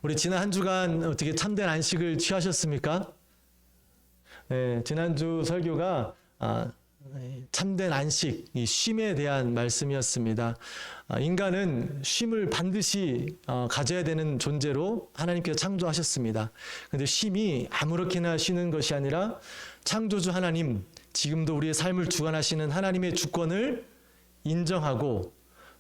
우리 지난 한 주간 어떻게 참된 안식을 취하셨습니까? 네, 지난주 설교가 참된 안식, 이 쉼에 대한 말씀이었습니다. 인간은 쉼을 반드시 가져야 되는 존재로 하나님께서 창조하셨습니다. 그런데 쉼이 아무렇게나 쉬는 것이 아니라 창조주 하나님, 지금도 우리의 삶을 주관하시는 하나님의 주권을 인정하고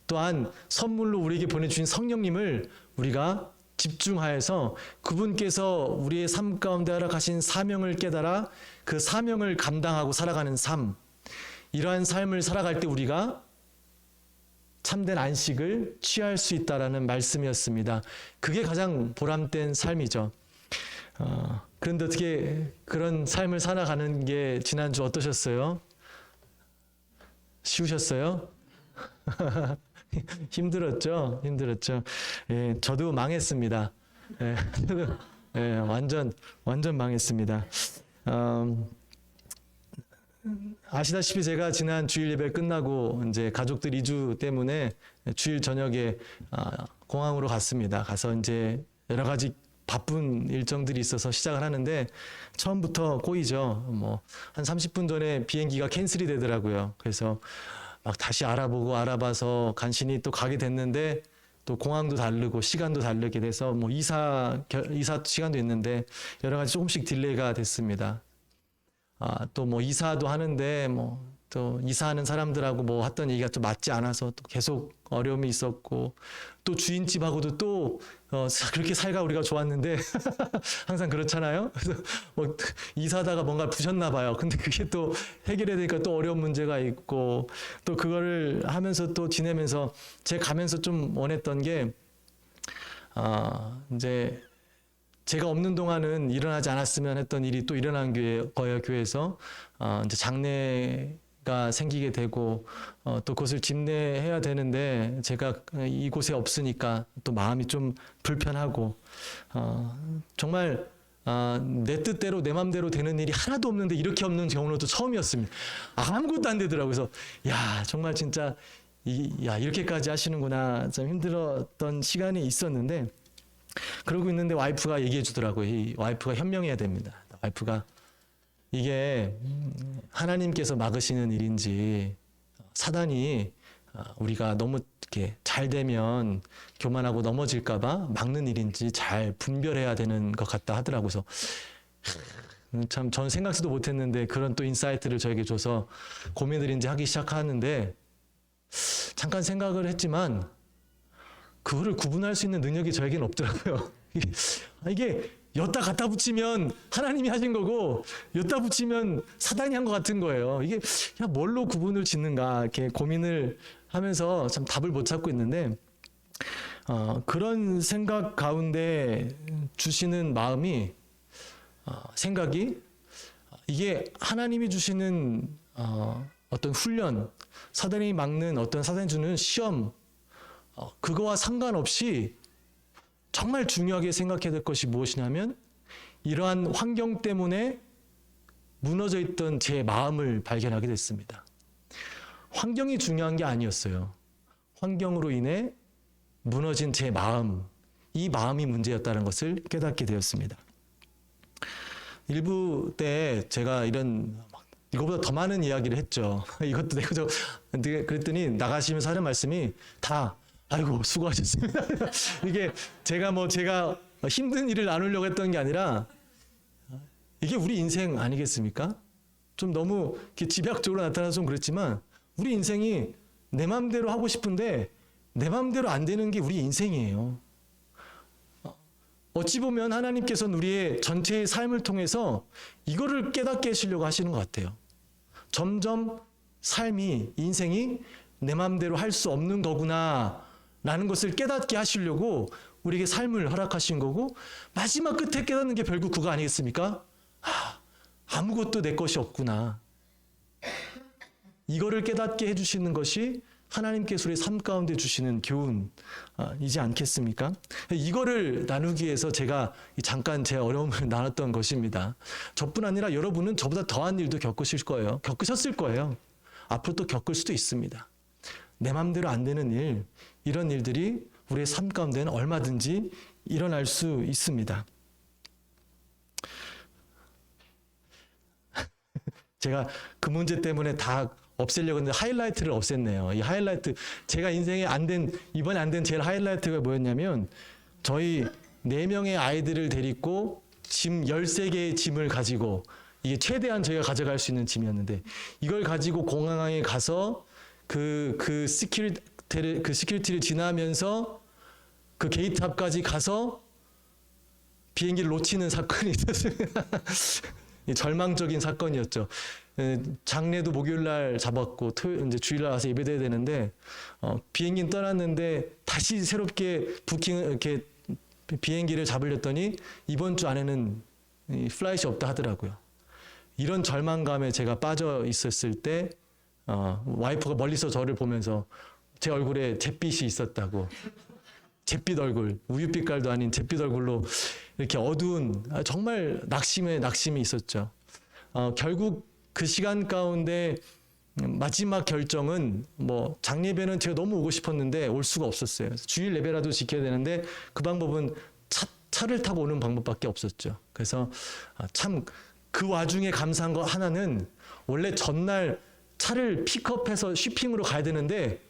또한 선물로 우리에게 보내주신 성령님을 우리가 집중하여서 그분께서 우리의 삶 가운데 허락하신 사명을 깨달아 그 사명을 감당하고 살아가는 삶, 이러한 삶을 살아갈 때 우리가 참된 안식을 취할 수 있다라는 말씀이었습니다. 그게 가장 보람된 삶이죠. 그런데 어떻게 그런 삶을 살아가는 게 지난주 어떠셨어요? 쉬우셨어요? 힘들었죠? 힘들었죠. 예, 저도 망했습니다. 예, 예, 완전 망했습니다. 아시다시피 제가 지난 주일 예배 끝나고 이제 가족들 이주 때문에 주일 저녁에 공항으로 갔습니다. 가서 이제 여러 가지 바쁜 일정들이 있어서 시작을 하는데 처음부터 꼬이죠. 뭐 한 30분 전에 비행기가 캔슬이 되더라고요. 그래서 막 다시 알아봐서 간신히 또 가게 됐는데 또 공항도 다르고 시간도 다르게 돼서 뭐 이사 시간도 있는데 여러 가지 조금씩 딜레이가 됐습니다. 또 뭐 이사도 하는데 뭐 또 이사하는 사람들하고 뭐 했던 얘기가 좀 맞지 않아서 또 계속 어려움이 있었고 또 주인집하고도 또 그렇게 사이가 우리가 좋았는데 항상 그렇잖아요. 그래서 뭐 이사하다가 뭔가 부셨나 봐요. 근데 그게 또 해결해야 되니까 또 어려운 문제가 있고 또 그거를 하면서 또 지내면서 제가 가면서 좀 원했던 게 이제 제가 없는 동안은 일어나지 않았으면 했던 일이 또 일어난 거예요, 교회에서. 이제 장례가 생기게 되고, 또 그것을 집례해야 되는데, 제가 이곳에 없으니까 또 마음이 좀 불편하고, 정말, 내 뜻대로, 내 맘대로 되는 일이 하나도 없는데 이렇게 없는 경우는 또 처음이었습니다. 아무것도 안 되더라고요. 그래서, 야, 정말 진짜, 이렇게까지 하시는구나. 좀 힘들었던 시간이 있었는데, 그러고 있는데 와이프가 얘기해 주더라고요. 이 와이프가 현명해야 됩니다. 와이프가 이게 하나님께서 막으시는 일인지 사단이 우리가 너무 이렇게 잘 되면 교만하고 넘어질까 봐 막는 일인지 잘 분별해야 되는 것 같다 하더라고요. 그래서 참 전 생각지도 못했는데 그런 또 인사이트를 저에게 줘서 고민을 이제 하기 시작하는데 잠깐 생각을 했지만 그거를 구분할 수 있는 능력이 저에게는 없더라고요. 이게 엿다 갖다 붙이면 하나님이 하신 거고 엿다 붙이면 사단이 한 것 같은 거예요. 이게 뭘로 구분을 짓는가 이렇게 고민을 하면서 참 답을 못 찾고 있는데 그런 생각 가운데 주시는 마음이 생각이 이게 하나님이 주시는 어떤 훈련, 사단이 막는 어떤 사단이 주는 시험 그거와 상관없이 정말 중요하게 생각해야 될 것이 무엇이냐면 이러한 환경 때문에 무너져 있던 제 마음을 발견하게 됐습니다. 환경이 중요한 게 아니었어요. 환경으로 인해 무너진 제 마음, 이 마음이 문제였다는 것을 깨닫게 되었습니다. 일부 때 제가 이거보다 더 많은 이야기를 했죠. 이것도 내가 그랬더니 나가시면서 하는 말씀이 다 아이고 수고하셨습니다. 이게 제가 힘든 일을 나누려고 했던 게 아니라 이게 우리 인생 아니겠습니까? 좀 너무 이렇게 집약적으로 나타나서 좀 그렇지만 우리 인생이 내 마음대로 하고 싶은데 내 마음대로 안 되는 게 우리 인생이에요. 어찌 보면 하나님께서는 우리의 전체의 삶을 통해서 이거를 깨닫게 하시려고 하시는 것 같아요. 점점 삶이 인생이 내 마음대로 할 수 없는 거구나 라는 것을 깨닫게 하시려고 우리에게 삶을 허락하신 거고 마지막 끝에 깨닫는 게 결국 그거 아니겠습니까? 아무것도 내 것이 없구나. 이거를 깨닫게 해주시는 것이 하나님께서 우리 삶 가운데 주시는 교훈이지 않겠습니까? 이거를 나누기 위해서 제가 잠깐 제 어려움을 나눴던 것입니다. 저뿐 아니라 여러분은 저보다 더한 일도 겪으셨을 거예요. 앞으로 또 겪을 수도 있습니다. 내 맘대로 안 되는 일, 이런 일들이 우리의 삶 가운데는 얼마든지 일어날 수 있습니다. 제가 그 문제 때문에 다 없애려고 했는데 하이라이트를 없앴네요. 이 하이라이트, 제가 인생에 이번에 안 된 제일 하이라이트가 뭐였냐면, 저희 4명의 아이들을 데리고 짐 13개의 짐을 가지고, 이게 최대한 저희가 가져갈 수 있는 짐이었는데, 이걸 가지고 공항에 가서 그 시큐리티를 지나면서 그 게이트 앞까지 가서 비행기를 놓치는 사건이 있었습니다. 절망적인 사건이었죠. 장례도 목요일날 잡았고 이제 주일날 와서 예배드려야 되는데, 비행기는 떠났는데 다시 새롭게 이렇게 비행기를 잡으렸더니 이번 주 안에는 플라이트이 없다 하더라고요. 이런 절망감에 제가 빠져 있었을 때 와이프가 멀리서 저를 보면서 제 얼굴에 잿빛이 있었다고, 잿빛 얼굴, 우유빛깔도 아닌 잿빛 얼굴로 이렇게 어두운, 정말 낙심이 있었죠. 결국 그 시간 가운데 마지막 결정은, 장례배는 제가 너무 오고 싶었는데 올 수가 없었어요. 주일 예배라도 지켜야 되는데 그 방법은 차를 타고 오는 방법밖에 없었죠. 그래서 참 그 와중에 감사한 거 하나는, 원래 전날 차를 픽업해서 쇼핑으로 가야 되는데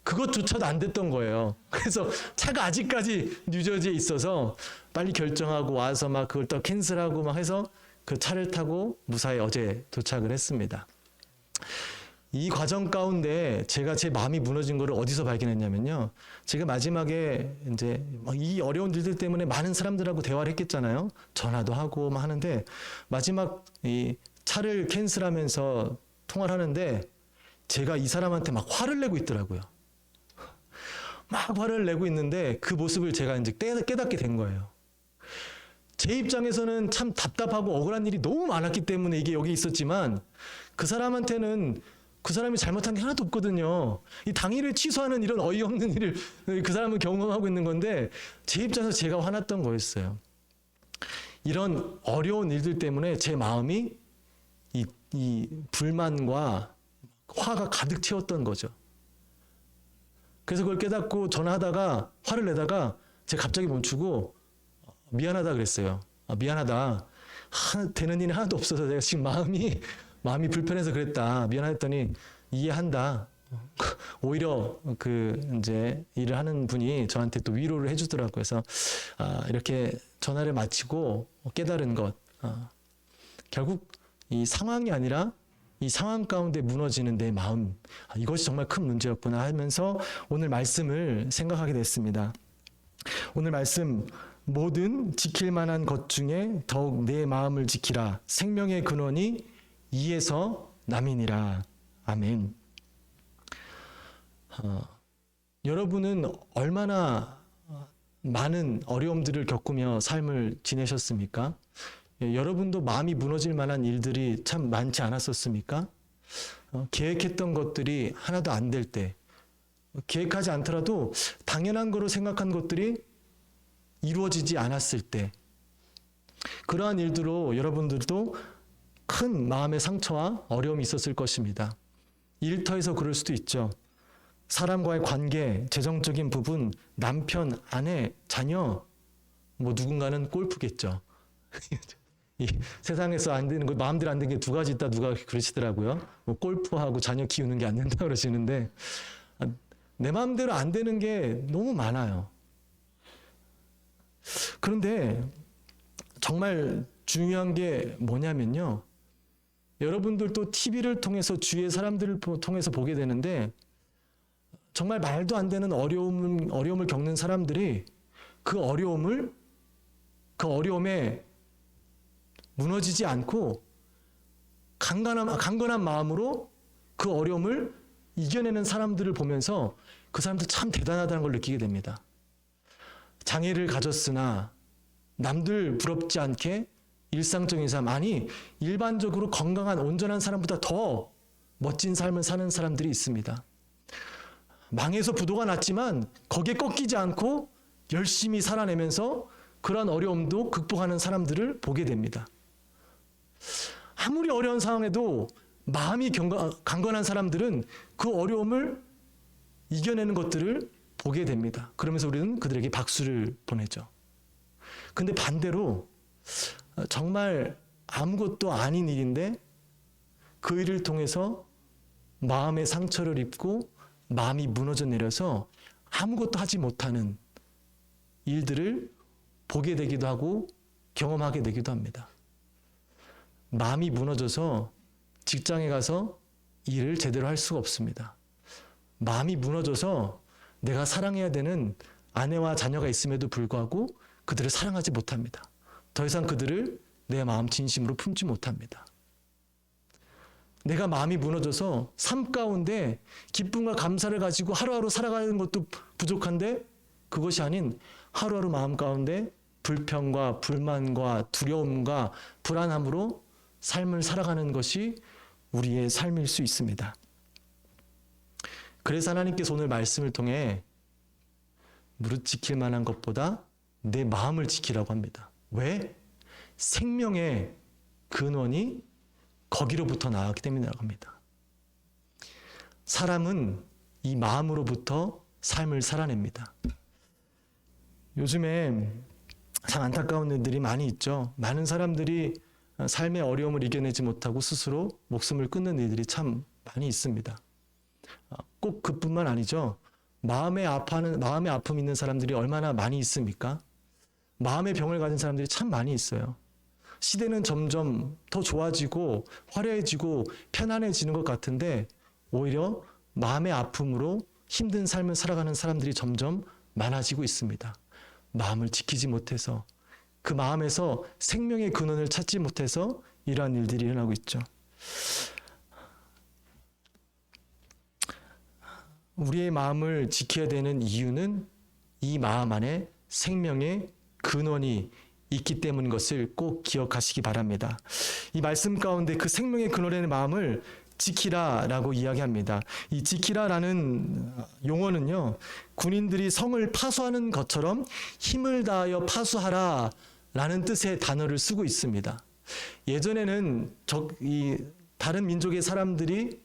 그것조차도 안 됐던 거예요. 그래서 차가 아직까지 뉴저지에 있어서 빨리 결정하고 와서 막 그걸 또 캔슬하고 막 해서 그 차를 타고 무사히 어제 도착을 했습니다. 이 과정 가운데 제가 제 마음이 무너진 거를 어디서 발견했냐면요. 제가 마지막에 이제 이 어려운 일들 때문에 많은 사람들하고 대화를 했겠잖아요. 전화도 하고 막 하는데, 마지막 이 차를 캔슬하면서 통화를 하는데 제가 이 사람한테 막 화를 내고 있더라고요. 막 화를 내고 있는데 그 모습을 제가 이제 깨닫게 된 거예요. 제 입장에서는 참 답답하고 억울한 일이 너무 많았기 때문에 이게 여기 있었지만, 그 사람한테는 그 사람이 잘못한 게 하나도 없거든요. 이 당일을 취소하는 이런 어이없는 일을 그 사람은 경험하고 있는 건데, 제 입장에서 제가 화났던 거였어요. 이런 어려운 일들 때문에 제 마음이 이 불만과 화가 가득 채웠던 거죠. 그래서 그걸 깨닫고 전화하다가 화를 내다가 제가 갑자기 멈추고 미안하다 그랬어요. 미안하다. 되는 일이 하나도 없어서 내가 지금 마음이 불편해서 그랬다. 미안했더니 이해한다. 오히려 이제 일을 하는 분이 저한테 또 위로를 해주더라고요. 그래서 이렇게 전화를 마치고 깨달은 것, 결국 이 상황이 아니라 이 상황 가운데 무너지는 내 마음, 이것이 정말 큰 문제였구나 하면서 오늘 말씀을 생각하게 됐습니다. 오늘 말씀, 모든 지킬 만한 것 중에 더욱 내 마음을 지키라. 생명의 근원이 이에서 남이니라. 아멘. 여러분은 얼마나 많은 어려움들을 겪으며 삶을 지내셨습니까? 여러분도 마음이 무너질 만한 일들이 참 많지 않았었습니까? 계획했던 것들이 하나도 안 될 때, 계획하지 않더라도 당연한 거로 생각한 것들이 이루어지지 않았을 때, 그러한 일들로 여러분들도 큰 마음의 상처와 어려움이 있었을 것입니다. 일터에서 그럴 수도 있죠. 사람과의 관계, 재정적인 부분, 남편, 아내, 자녀, 누군가는 골프겠죠. 이 세상에서 안 되는 거, 마음대로 안 되는 게 두 가지 있다, 누가 그러시더라고요. 골프하고 자녀 키우는 게 안 된다 그러시는데, 내 마음대로 안 되는 게 너무 많아요. 그런데 정말 중요한 게 뭐냐면요. 여러분들도 TV를 통해서 주위의 사람들을 통해서 보게 되는데, 정말 말도 안 되는 어려움을 겪는 사람들이 그 어려움에 무너지지 않고 강건한 마음으로 그 어려움을 이겨내는 사람들을 보면서 그 사람들 참 대단하다는 걸 느끼게 됩니다. 장애를 가졌으나 남들 부럽지 않게 일상적인 삶, 아니 일반적으로 건강한 온전한 사람보다 더 멋진 삶을 사는 사람들이 있습니다. 망해서 부도가 났지만 거기에 꺾이지 않고 열심히 살아내면서 그러한 어려움도 극복하는 사람들을 보게 됩니다. 아무리 어려운 상황에도 마음이 강건한 사람들은 그 어려움을 이겨내는 것들을 보게 됩니다. 그러면서 우리는 그들에게 박수를 보내죠. 근데 반대로 정말 아무것도 아닌 일인데 그 일을 통해서 마음의 상처를 입고 마음이 무너져 내려서 아무것도 하지 못하는 일들을 보게 되기도 하고 경험하게 되기도 합니다. 마음이 무너져서 직장에 가서 일을 제대로 할 수가 없습니다. 마음이 무너져서 내가 사랑해야 되는 아내와 자녀가 있음에도 불구하고 그들을 사랑하지 못합니다. 더 이상 그들을 내 마음 진심으로 품지 못합니다. 내가 마음이 무너져서 삶 가운데 기쁨과 감사를 가지고 하루하루 살아가는 것도 부족한데 그것이 아닌 하루하루 마음 가운데 불평과 불만과 두려움과 불안함으로 삶을 살아가는 것이 우리의 삶일 수 있습니다. 그래서 하나님께서 오늘 말씀을 통해 무릇 지킬 만한 것보다 내 마음을 지키라고 합니다. 왜? 생명의 근원이 거기로부터 나왔기 때문이라고 합니다. 사람은 이 마음으로부터 삶을 살아냅니다. 요즘에 참 안타까운 일들이 많이 있죠. 많은 사람들이 삶의 어려움을 이겨내지 못하고 스스로 목숨을 끊는 일들이 참 많이 있습니다. 꼭 그뿐만 아니죠. 마음의 아픔 있는 사람들이 얼마나 많이 있습니까? 마음의 병을 가진 사람들이 참 많이 있어요. 시대는 점점 더 좋아지고 화려해지고 편안해지는 것 같은데 오히려 마음의 아픔으로 힘든 삶을 살아가는 사람들이 점점 많아지고 있습니다. 마음을 지키지 못해서 그 마음에서 생명의 근원을 찾지 못해서 이러한 일들이 일어나고 있죠. 우리의 마음을 지켜야 되는 이유는 이 마음 안에 생명의 근원이 있기 때문인 것을 꼭 기억하시기 바랍니다. 이 말씀 가운데 그 생명의 근원의 마음을 지키라라고 이야기합니다. 이 지키라라는 용어는요, 군인들이 성을 파수하는 것처럼 힘을 다하여 파수하라라는 뜻의 단어를 쓰고 있습니다. 예전에는 다른 민족의 사람들이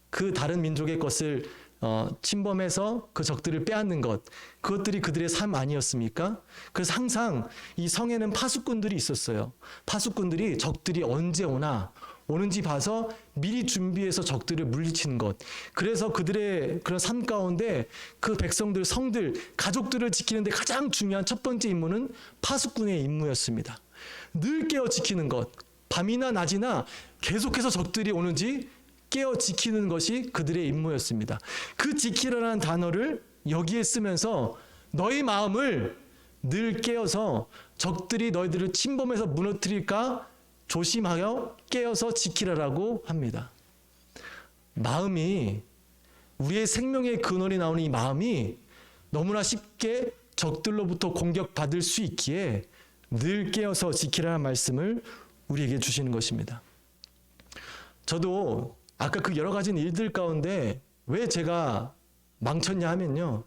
그 다른 민족의 것을 침범해서 그 적들을 빼앗는 것, 그것들이 그들의 삶 아니었습니까? 그래서 항상 이 성에는 파수꾼들이 있었어요. 파수꾼들이 적들이 언제 오는지 봐서 미리 준비해서 적들을 물리치는 것. 그래서 그들의 그런 삶 가운데 그 백성들, 성들, 가족들을 지키는데 가장 중요한 첫 번째 임무는 파수꾼의 임무였습니다. 늘 깨어 지키는 것. 밤이나 낮이나 계속해서 적들이 오는지 깨어 지키는 것이 그들의 임무였습니다. 그 지키라는 단어를 여기에 쓰면서 너희 마음을 늘 깨어서 적들이 너희들을 침범해서 무너뜨릴까 조심하여 깨어서 지키라라고 합니다. 마음이, 우리의 생명의 근원이 나오는 이 마음이 너무나 쉽게 적들로부터 공격받을 수 있기에 늘 깨어서 지키라는 말씀을 우리에게 주시는 것입니다. 저도 아까 그 여러 가지 일들 가운데 왜 제가 망쳤냐 하면요,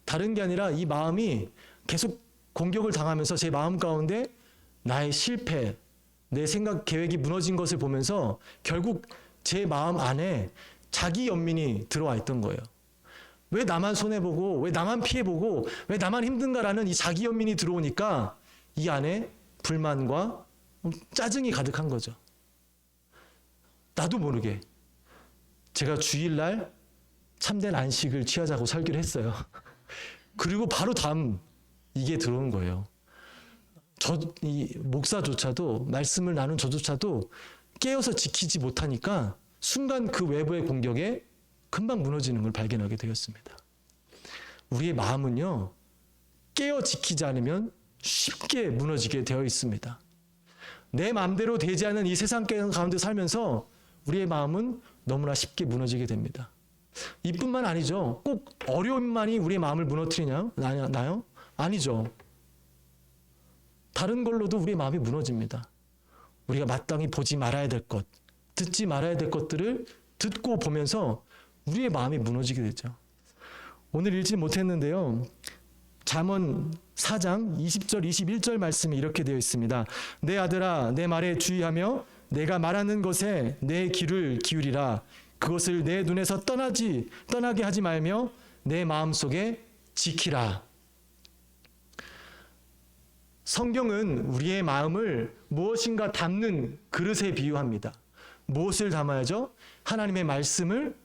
다른 게 아니라 이 마음이 계속 공격을 당하면서 제 마음 가운데 나의 실패, 내 생각 계획이 무너진 것을 보면서 결국 제 마음 안에 자기 연민이 들어와 있던 거예요. 왜 나만 손해보고, 왜 나만 피해보고, 왜 나만 힘든가라는 이 자기 연민이 들어오니까 이 안에 불만과 짜증이 가득한 거죠. 나도 모르게 제가 주일날 참된 안식을 취하자고 설교를 했어요. 그리고 바로 다음 이게 들어온 거예요. 이 목사조차도, 말씀을 나눈 저조차도 깨어서 지키지 못하니까 순간 그 외부의 공격에 금방 무너지는 걸 발견하게 되었습니다. 우리의 마음은요, 깨어 지키지 않으면 쉽게 무너지게 되어 있습니다. 내 마음대로 되지 않은 이 세상 가운데 살면서 우리의 마음은 너무나 쉽게 무너지게 됩니다. 이뿐만 아니죠. 꼭 어려움만이 우리의 마음을 무너뜨리나요? 아니죠. 다른 걸로도 우리의 마음이 무너집니다. 우리가 마땅히 보지 말아야 될 것, 듣지 말아야 될 것들을 듣고 보면서 우리의 마음이 무너지게 되죠. 오늘 읽지 못했는데요. 잠언 4장 20절 21절 말씀이 이렇게 되어 있습니다. 내 아들아, 내 말에 주의하며 내가 말하는 것에 내 귀를 기울이라. 그것을 내 눈에서 떠나게 하지 말며 내 마음속에 지키라. 성경은 우리의 마음을 무엇인가 담는 그릇에 비유합니다. 무엇을 담아야죠? 하나님의 말씀을,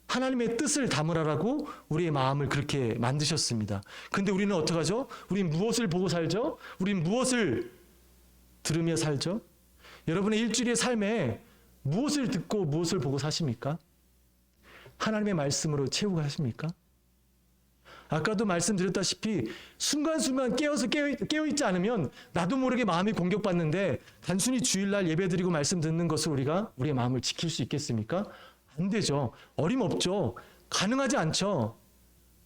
하나님의 뜻을 담으라라고 우리의 마음을 그렇게 만드셨습니다. 근데 우리는 어떡하죠? 우린 무엇을 보고 살죠? 우린 무엇을 들으며 살죠? 여러분의 일주일의 삶에 무엇을 듣고 무엇을 보고 사십니까? 하나님의 말씀으로 채우고 가십니까? 아까도 말씀드렸다시피 순간순간 깨어있지 않으면 나도 모르게 마음이 공격받는데 단순히 주일날 예배드리고 말씀 듣는 것을 우리가 우리의 마음을 지킬 수 있겠습니까? 안 되죠. 어림없죠. 가능하지 않죠.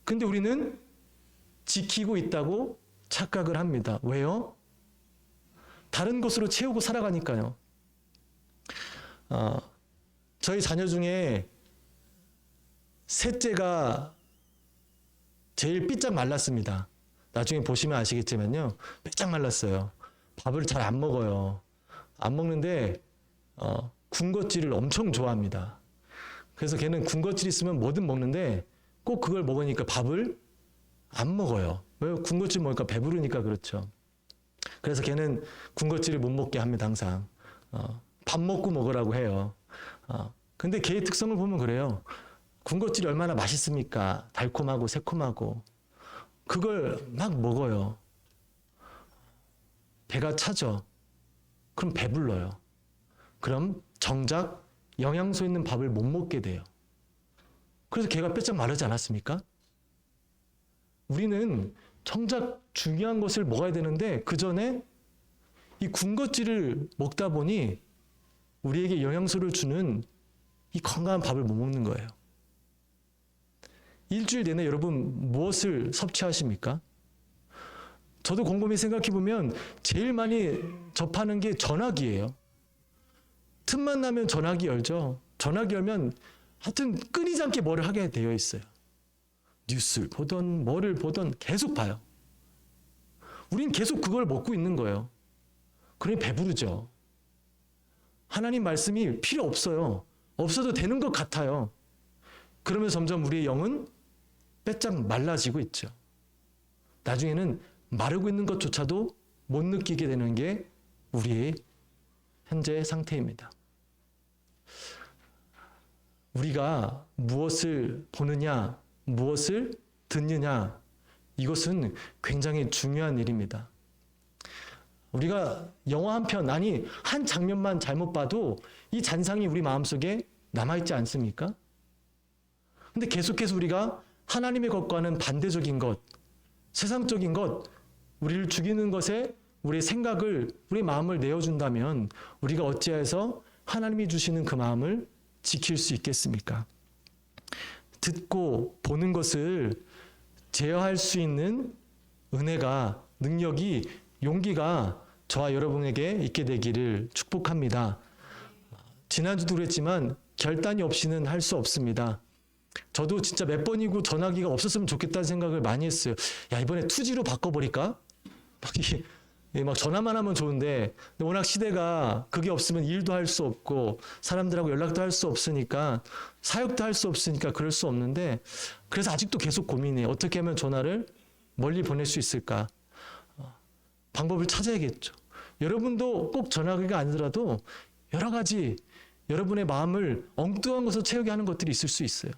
근데 우리는 지키고 있다고 착각을 합니다. 왜요? 다른 것으로 채우고 살아가니까요. 저희 자녀 중에 셋째가 제일 삐짝 말랐습니다. 나중에 보시면 아시겠지만요. 삐짝 말랐어요. 밥을 잘 안 먹어요. 안 먹는데 군것질을 엄청 좋아합니다. 그래서 걔는 군것질 있으면 뭐든 먹는데 꼭 그걸 먹으니까 밥을 안 먹어요. 왜? 군것질 먹으니까 배부르니까 그렇죠. 그래서 걔는 군것질을 못 먹게 합니다. 항상. 밥 먹고 먹으라고 해요. 근데 걔의 특성을 보면 그래요. 군것질이 얼마나 맛있습니까? 달콤하고 새콤하고. 그걸 막 먹어요. 배가 차죠. 그럼 배불러요. 그럼 정작 영양소 있는 밥을 못 먹게 돼요. 그래서 걔가 뼈짝 마르지 않았습니까? 우리는 정작 중요한 것을 먹어야 되는데 그 전에 이 군것질을 먹다 보니 우리에게 영양소를 주는 이 건강한 밥을 못 먹는 거예요. 일주일 내내 여러분 무엇을 섭취하십니까? 저도 곰곰이 생각해 보면 제일 많이 접하는 게 전화기예요. 틈만 나면 전화기 열죠. 전화기 열면 하여튼 끊이지 않게 뭐를 하게 되어 있어요. 뉴스를 보던 뭐를 보던 계속 봐요. 우린 계속 그걸 먹고 있는 거예요. 그러니 배부르죠. 하나님 말씀이 필요 없어요. 없어도 되는 것 같아요. 그러면 점점 우리의 영은 빼짝 말라지고 있죠. 나중에는 마르고 있는 것조차도 못 느끼게 되는 게 우리의 현재 상태입니다. 우리가 무엇을 보느냐, 무엇을 듣느냐, 이것은 굉장히 중요한 일입니다. 우리가 영화 한 편, 아니 한 장면만 잘못 봐도 이 잔상이 우리 마음속에 남아있지 않습니까? 근데 계속해서 우리가 하나님의 것과는 반대적인 것, 세상적인 것, 우리를 죽이는 것에 우리의 생각을, 우리 마음을 내어준다면 우리가 어찌해서 하나님이 주시는 그 마음을 지킬 수 있겠습니까? 듣고 보는 것을 제어할 수 있는 은혜가, 능력이, 용기가 저와 여러분에게 있게 되기를 축복합니다. 지난주도 그랬지만 결단이 없이는 할 수 없습니다. 저도 진짜 몇 번이고 전화기가 없었으면 좋겠다는 생각을 많이 했어요. 야, 이번에 2G로 바꿔버릴까? 막 전화만 하면 좋은데 워낙 시대가 그게 없으면 일도 할 수 없고 사람들하고 연락도 할 수 없으니까 사역도 할 수 없으니까 그럴 수 없는데 그래서 아직도 계속 고민해요. 어떻게 하면 전화를 멀리 보낼 수 있을까? 방법을 찾아야겠죠. 여러분도 꼭 전화기가 아니더라도 여러 가지 여러분의 마음을 엉뚱한 것으로 채우게 하는 것들이 있을 수 있어요.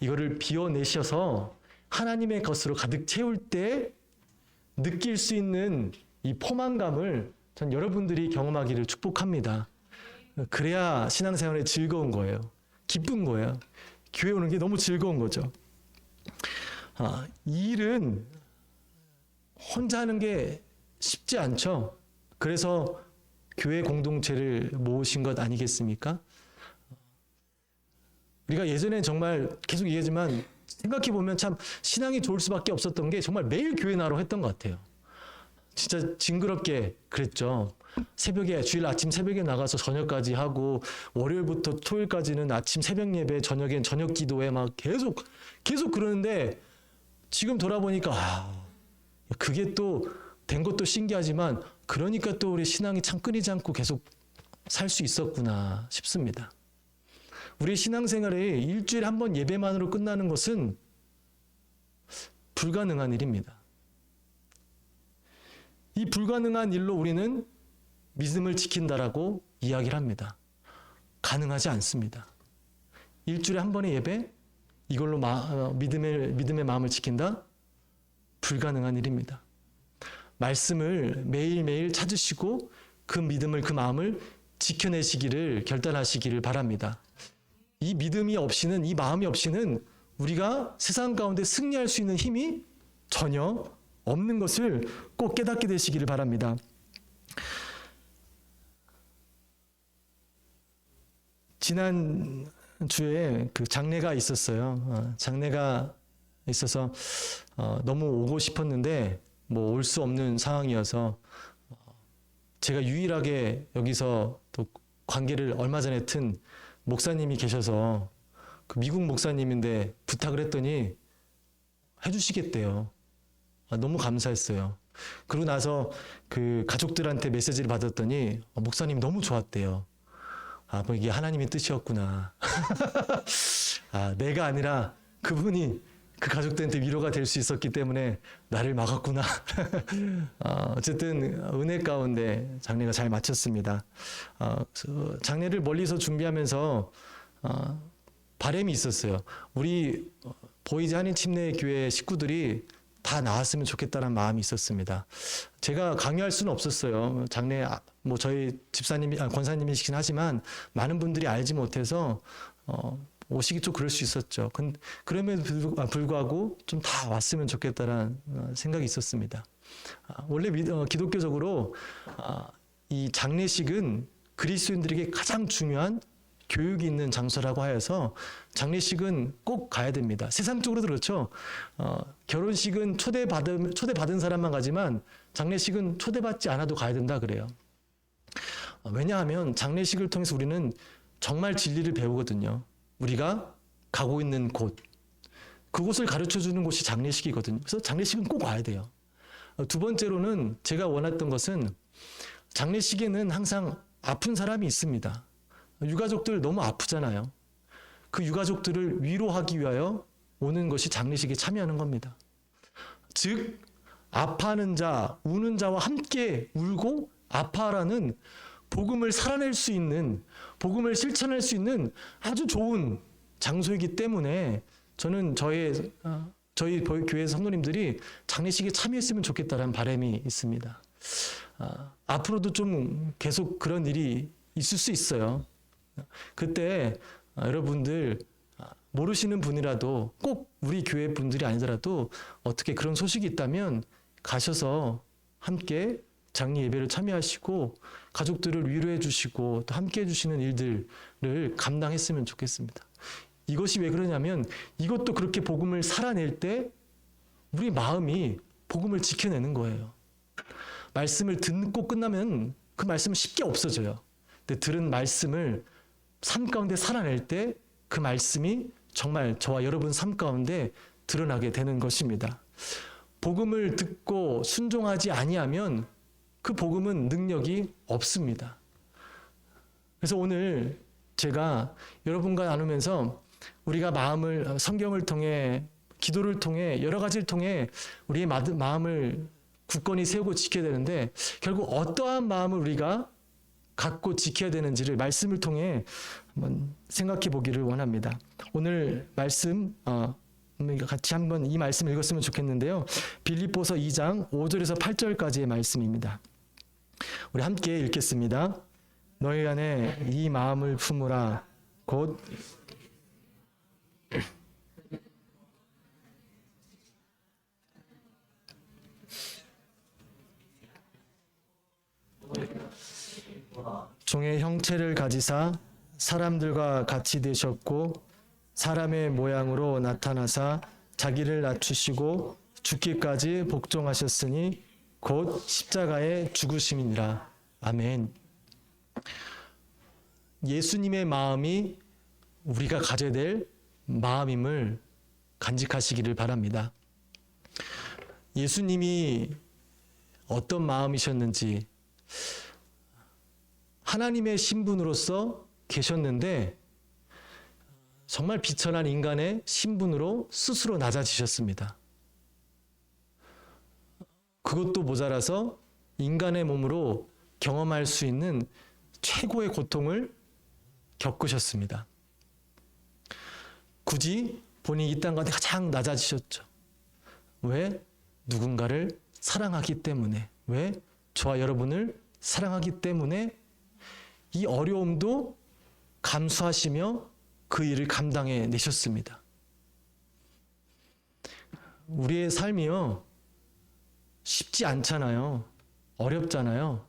이거를 비워내셔서 하나님의 것으로 가득 채울 때 느낄 수 있는 이 포만감을 전 여러분들이 경험하기를 축복합니다. 그래야 신앙생활에 즐거운 거예요. 기쁜 거예요. 교회 오는 게 너무 즐거운 거죠. 이 일은 혼자 하는 게 쉽지 않죠. 그래서 교회 공동체를 모으신 것 아니겠습니까? 우리가 예전에 정말 계속 얘기하지만 생각해 보면 참 신앙이 좋을 수밖에 없었던 게 정말 매일 교회 나러 했던 것 같아요. 진짜 징그럽게 그랬죠. 새벽에 주일 아침 새벽에 나가서 저녁까지 하고 월요일부터 토요일까지는 아침 새벽 예배, 저녁엔 저녁 기도회 막 계속 그러는데 지금 돌아보니까 그게 또 된 것도 신기하지만 그러니까 또 우리 신앙이 참 끊이지 않고 계속 살 수 있었구나 싶습니다. 우리 신앙생활에 일주일에 한 번 예배만으로 끝나는 것은 불가능한 일입니다. 이 불가능한 일로 우리는 믿음을 지킨다라고 이야기를 합니다. 가능하지 않습니다. 일주일에 한 번의 예배, 이걸로 믿음의 마음을 지킨다? 불가능한 일입니다. 말씀을 매일매일 찾으시고 그 믿음을, 그 마음을 지켜내시기를 결단하시기를 바랍니다. 이 믿음이 없이는, 이 마음이 없이는 우리가 세상 가운데 승리할 수 있는 힘이 전혀 없는 것을 꼭 깨닫게 되시기를 바랍니다. 지난 주에 그 장례가 있었어요. 장례가 있어서 너무 오고 싶었는데 뭐 올 수 없는 상황이어서 제가 유일하게 여기서 또 관계를 얼마 전에 튼 목사님이 계셔서 그 미국 목사님인데 부탁을 했더니 해주시겠대요. 너무 감사했어요. 그러고 나서 그 가족들한테 메시지를 받았더니 목사님 너무 좋았대요. 뭐 이게 하나님의 뜻이었구나. 내가 아니라 그분이 그 가족들한테 위로가 될 수 있었기 때문에 나를 막았구나. 어쨌든 은혜 가운데 장례가 잘 마쳤습니다. 장례를 멀리서 준비하면서 바람이 있었어요. 우리 보이지 한인 침례교회 식구들이 다 나왔으면 좋겠다는 마음이 있었습니다. 제가 강요할 수는 없었어요. 장례 뭐 저희 집사님이 권사님이시긴 하지만 많은 분들이 알지 못해서 오시기 좀 그럴 수 있었죠. 그럼에도 불구하고 좀 다 왔으면 좋겠다는 생각이 있었습니다. 원래 기독교적으로 이 장례식은 그리스도인들에게 가장 중요한 교육이 있는 장소라고 하여서 장례식은 꼭 가야 됩니다. 세상적으로도 그렇죠. 결혼식은 초대받은 사람만 가지만 장례식은 초대받지 않아도 가야 된다 그래요. 왜냐하면 장례식을 통해서 우리는 정말 진리를 배우거든요. 우리가 가고 있는 곳, 그곳을 가르쳐주는 곳이 장례식이거든요. 그래서 장례식은 꼭 와야 돼요. 두 번째로는 제가 원했던 것은 장례식에는 항상 아픈 사람이 있습니다. 유가족들 너무 아프잖아요. 그 유가족들을 위로하기 위하여 오는 것이 장례식에 참여하는 겁니다. 즉 아파하는 자, 우는 자와 함께 울고 아파하라는 복음을 살아낼 수 있는, 복음을 실천할 수 있는 아주 좋은 장소이기 때문에 저는 저희 교회 성도님들이 장례식에 참여했으면 좋겠다는 바람이 있습니다. 앞으로도 좀 계속 그런 일이 있을 수 있어요. 그때 여러분들 모르시는 분이라도 꼭 우리 교회 분들이 아니더라도 어떻게 그런 소식이 있다면 가셔서 함께 장례 예배를 참여하시고 가족들을 위로해 주시고 또 함께 해주시는 일들을 감당했으면 좋겠습니다. 이것이 왜 그러냐면 이것도 그렇게 복음을 살아낼 때 우리 마음이 복음을 지켜내는 거예요. 말씀을 듣고 끝나면 그 말씀은 쉽게 없어져요. 근데 들은 말씀을 삶 가운데 살아낼 때 그 말씀이 정말 저와 여러분 삶 가운데 드러나게 되는 것입니다. 복음을 듣고 순종하지 아니하면 그 복음은 능력이 없습니다. 그래서 오늘 제가 여러분과 나누면서 우리가 성경을 통해 기도를 통해 여러 가지를 통해 우리의 마음을 굳건히 세우고 지켜야 되는데 결국 어떠한 마음을 우리가 갖고 지켜야 되는지를 말씀을 통해 한번 생각해 보기를 원합니다. 오늘 말씀 같이 한번 이 말씀 읽었으면 좋겠는데요. 빌립보서 2장 5절에서 8절까지의 말씀입니다. 우리 함께 읽겠습니다. 너희 안에 이 마음을 품으라. 곧 종의 형체를 가지사 사람들과 같이 되셨고 사람의 모양으로 나타나사 자기를 낮추시고 죽기까지 복종하셨으니 곧 십자가의 죽으심이니라. 아멘. 예수님의 마음이 우리가 가져야 될 마음임을 간직하시기를 바랍니다. 예수님이 어떤 마음이셨는지, 하나님의 신분으로서 계셨는데 정말 비천한 인간의 신분으로 스스로 낮아지셨습니다. 그것도 모자라서 인간의 몸으로 경험할 수 있는 최고의 고통을 겪으셨습니다. 굳이 본인이 이 땅 가운데 가장 낮아지셨죠. 왜? 누군가를 사랑하기 때문에. 왜? 저와 여러분을 사랑하기 때문에 이 어려움도 감수하시며 그 일을 감당해 내셨습니다. 우리의 삶이요, 쉽지 않잖아요. 어렵잖아요.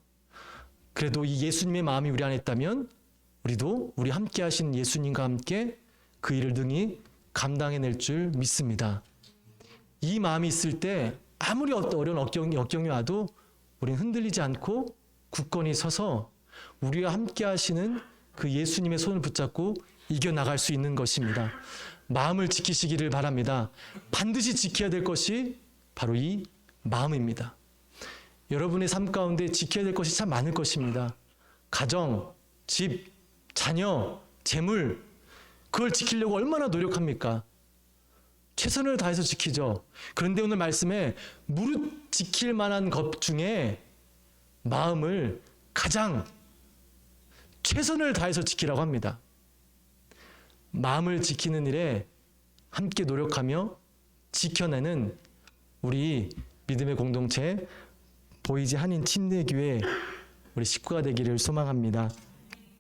그래도 이 예수님의 마음이 우리 안에 있다면 우리도 우리 함께 하신 예수님과 함께 그 일을 능히 감당해 낼 줄 믿습니다. 이 마음이 있을 때 아무리 어려운 역경이 와도 우리는 흔들리지 않고 굳건히 서서 우리와 함께 하시는 그 예수님의 손을 붙잡고 이겨나갈 수 있는 것입니다. 마음을 지키시기를 바랍니다. 반드시 지켜야 될 것이 바로 이 마음입니다. 여러분의 삶 가운데 지켜야 될 것이 참 많을 것입니다. 가정, 집, 자녀, 재물, 그걸 지키려고 얼마나 노력합니까? 최선을 다해서 지키죠. 그런데 오늘 말씀에 무릇 지킬 만한 것 중에 마음을 가장 최선을 다해서 지키라고 합니다. 마음을 지키는 일에 함께 노력하며 지켜내는 우리 믿음의 공동체 보이지 한인 침례교회 우리 식구가 되기를 소망합니다.